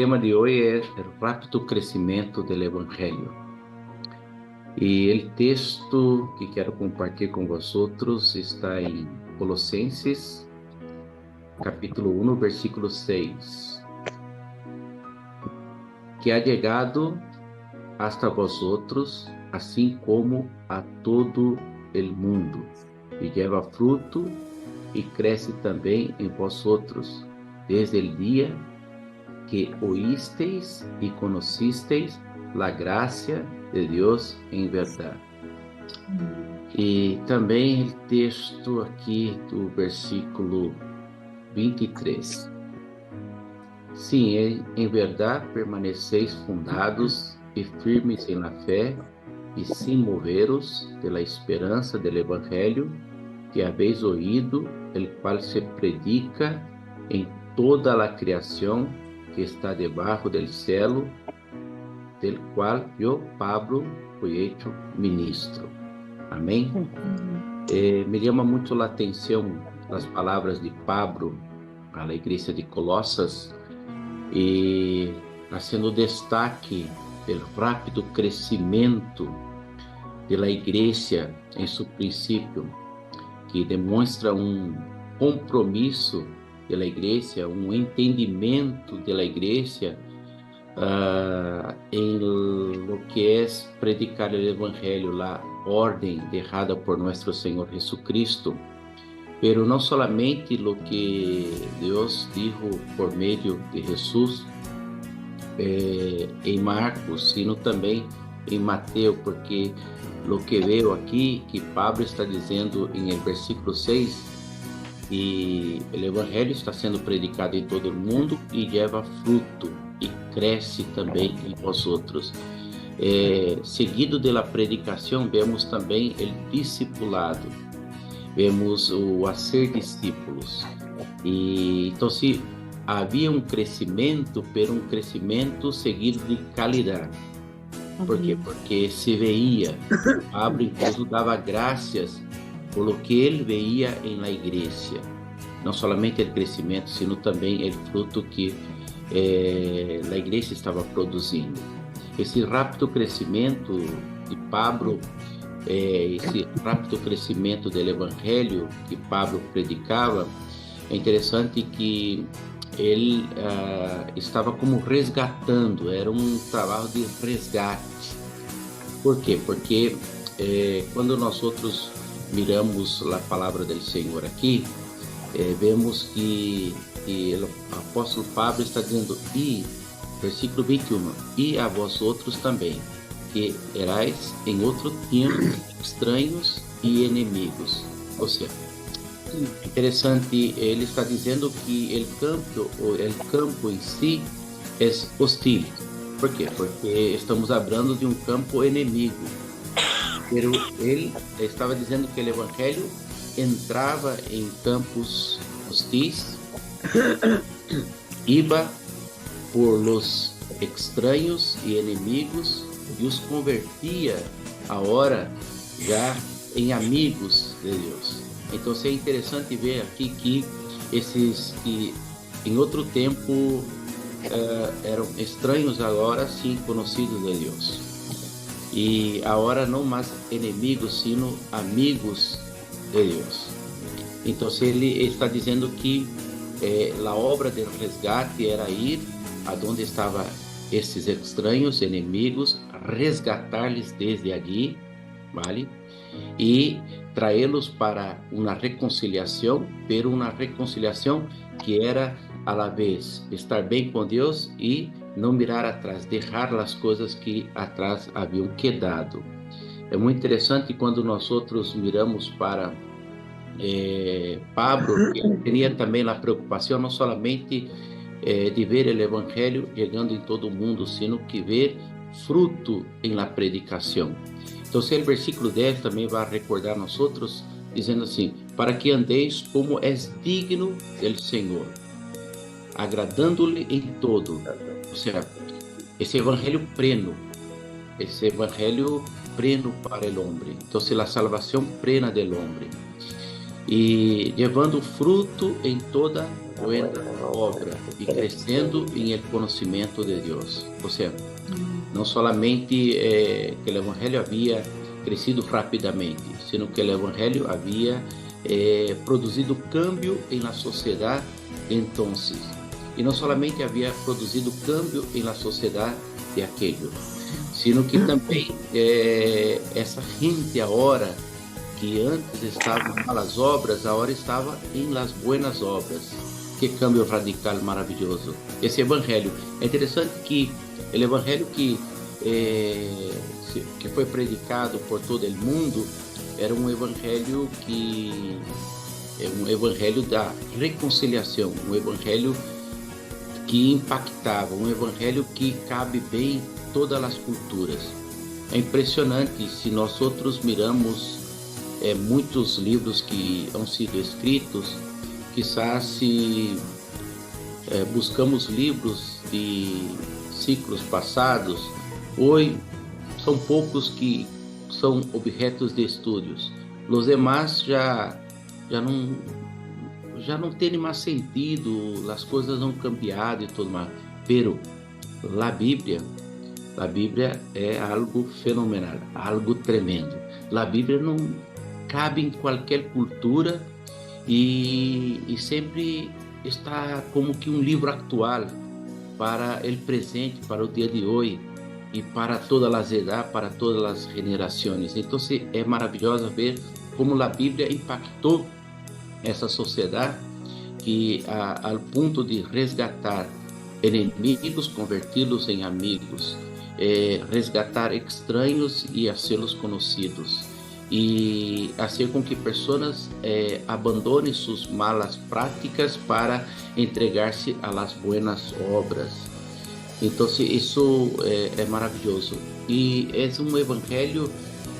tema de hoy es el rápido crecimiento del Evangelio. Y el texto que quiero compartir con vosotros está en Colosenses, capítulo 1, versículo 6. Que ha llegado hasta vosotros, así como a todo el mundo, y lleva fruto y crece también en vosotros, desde el día que oísteis y conocisteis la gracia de Dios en verdad. E também o texto aqui do versículo 23. Sim, em verdade permaneceis fundados e firmes em la fé, e sem moveros pela esperança do Evangelho que habéis oído, el qual se predica em toda a criação que está debaixo del cielo, del qual eu, Pablo, fui hecho ministro. Amém? Me chama muito a atenção as palavras de Pablo à igreja de Colossas e fazendo destaque do rápido crescimento da igreja em seu princípio, que demonstra compromisso da igreja, entendimento da igreja em lo que é predicar o evangelho, a ordem dejada por nosso Senhor Jesucristo, pero não solamente lo que Deus dijo por meio de Jesus em Marcos, sino também em Mateus, porque lo que veo aqui que Pablo está dizendo em versículo 6, e o evangelho está sendo predicado em todo o mundo e leva fruto e cresce também em vosotros. Seguido da predicação, vemos também o discipulado, vemos o a ser discípulos. E então, se havia crescimento, pero crescimento seguido de qualidade. Por quê? Porque se veia, Pablo incluso dava graças por lo que ele veia em la igreja, não somente o crescimento, sino também o fruto que a igreja estava produzindo. Esse rápido crescimento de Pablo, esse rápido crescimento do evangelho que Pablo predicava, é interessante que ele estava como resgatando, era trabalho de resgate. Por quê? Porque quando nós outros miramos a palavra do Senhor aqui, vemos que o apóstolo Pablo está dizendo, e, versículo 21, e a vós outros também, que erais em outro tempo estranhos e inimigos. Ou seja, interessante, ele está dizendo que o campo em si é hostil. Por quê? Porque estamos falando de campo inimigo. Pero ele estava dizendo que o evangelho entrava em campos hostis, iba por los extraños e inimigos e os convertia agora já em amigos de Deus. Então é interessante ver aqui que esses que em outro tempo eram estranhos, agora sim conhecidos de Deus. E agora não mais inimigos, sino amigos de Deus. Então ele está dizendo que a obra do resgate era ir aonde estavam esses estranhos, inimigos, resgatar-lhes desde ali, vale? E traê-los para uma reconciliação, pero uma reconciliação que era a la vez estar bem com Deus e não mirar atrás, deixar as coisas que atrás haviam quedado. É muito interessante quando nós outros miramos para Pablo, que teria também a preocupação não somente de ver o evangelho chegando em todo o mundo, sino que ver fruto em la predicação. Então, o versículo 10 também vai recordar nós outros, dizendo assim, para que andeis como és digno do Senhor, agradando-lhe em todo. Ou seja, esse evangelho pleno para o homem. Então, a salvação plena do homem. e levando fruto em toda buena obra e crescendo em el conhecimento de Deus. Ou seja, não solamente que o Evangelho havia crescido rapidamente, sino que o Evangelho havia produzido cambio na sociedade entonces. E não solamente havia produzido cambio na sociedade de aquello, sino que também essa gente agora que antes estava em malas obras, agora estava em las buenas obras. Que câmbio radical maravilhoso. Esse evangelho. É interessante que o evangelho que foi predicado por todo o mundo era um evangelho que é um evangelho da reconciliação, um evangelho que impactava, um evangelho que cabe bem em todas as culturas. É impressionante se nós outros miramos muitos livros que han sido escritos, quizás se buscamos livros de ciclos passados, hoje são poucos que são objetos de estudos. Os demais já não tem mais sentido, as coisas não cambiado e tudo mais. Pero a Bíblia é algo fenomenal, algo tremendo. A Bíblia não cabe em qualquer cultura e sempre está como que um livro atual para o presente, para o dia de hoje e para todas as edades, para todas as gerações. Então é maravilhoso ver como a Bíblia impactou essa sociedade que ao ponto de resgatar inimigos, converti-los em amigos, resgatar estranhos e fazê-los conhecidos, e fazer com que pessoas abandonem suas malas práticas para entregar-se a las buenas obras. Então isso é maravilhoso e é um evangelho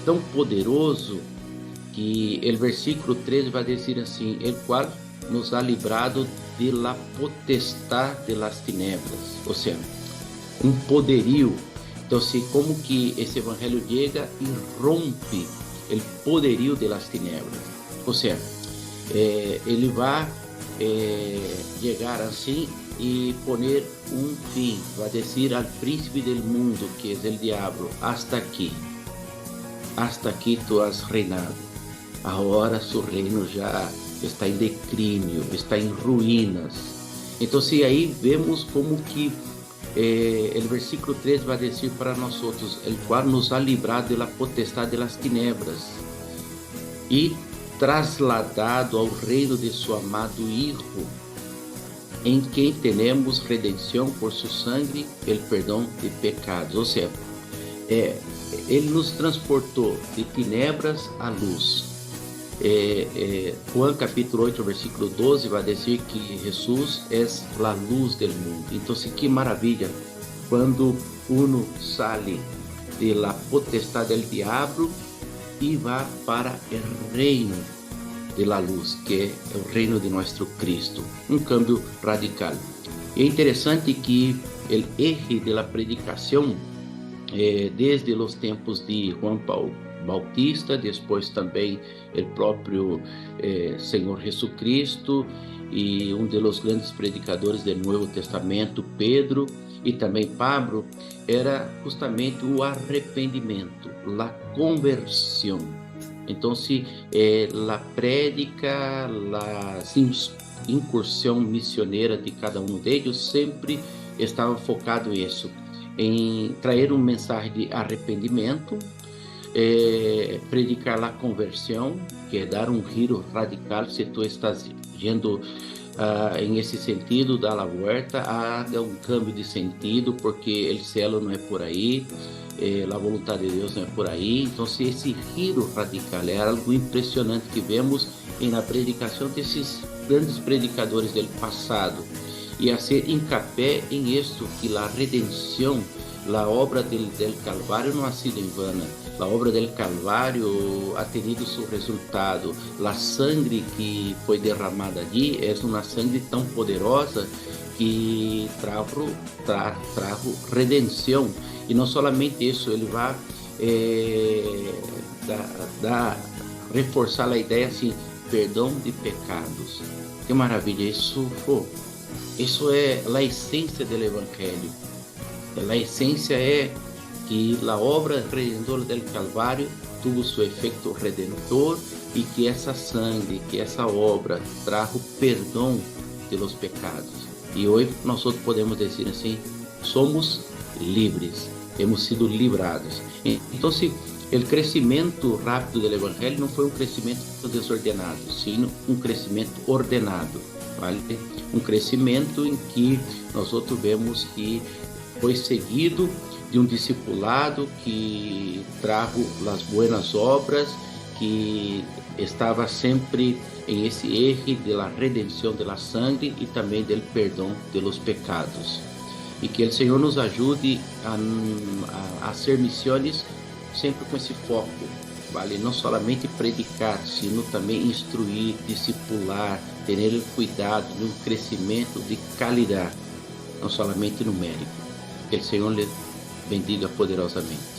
tão poderoso que o versículo 13 vai dizer assim: el qual nos ha librado de la potestad de las tinieblas, ou seja, um poderio. Então, como que esse evangelho chega e rompe o poderio de las tinieblas, ou seja, ele vai chegar assim e poner um fim, vai dizer ao príncipe del mundo, que é o diabo, hasta aqui tu has reinado, agora seu reino já está em declínio, está em ruínas. Então, aí vemos como que o versículo 3 vai dizer para nós outros: el qual nos ha librado de la potestad de las tinieblas e trasladado ao reino de seu amado Hijo, em quem temos redenção por su sangue, el perdão de pecados. Ou seja, ele nos transportou de tinieblas à luz. Juan capítulo 8, versículo 12 vai dizer que Jesus é a luz do mundo. Então, que maravilha quando uno sale de la potestad del diablo e vai para o reino de la luz, que é o reino de nosso Cristo. Um câmbio radical. É interessante que o eje de la predicação, desde os tempos de Juan Paulo Bautista, depois também o próprio Senhor Jesucristo e um dos grandes predicadores do Novo Testamento, Pedro, e também Pablo, era justamente o arrependimento, a conversão. Então, a prédica, a incursão missioneira de cada um deles sempre estava focado nisso, em trazer uma mensagem de arrependimento, predicar a conversão, que é dar um giro radical. Se tu estás yendo em esse sentido, dá a volta, haga um câmbio de sentido, porque o céu não é por aí, a vontade de Deus não é por aí. Então, esse giro radical é algo impressionante que vemos na predicação desses grandes predicadores do passado, e a ser hincapié em isto, que a redenção, a obra del Calvário não ha sido em vana. A obra del Calvário ha tenido seu resultado. A sangre que foi derramada ali é uma sangre tão poderosa que trajo redenção. E não somente isso, ele vai reforçar a ideia assim: perdão de pecados. Que maravilha! Isso é a essência do Evangelho. A essência é que a obra redentora do Calvário tuvo seu efeito redentor e que essa sangue, que essa obra trajo perdão de los pecados. E hoje nós podemos dizer assim, somos livres, hemos sido librados. Então, o crescimento rápido do Evangelho não foi um crescimento desordenado, sino um crescimento ordenado, vale? Um crescimento em que nós vemos que foi seguido de um discipulado que trajo as boas obras, que estava sempre em esse eje da redenção da sangue e também do perdão de los pecados. E que o Senhor nos ajude a ser missões sempre com esse foco, vale? Não somente predicar, sino também instruir, discipular, ter cuidado de um crescimento de qualidade, não somente numérico. Que o Senhor lhe bendiga poderosamente.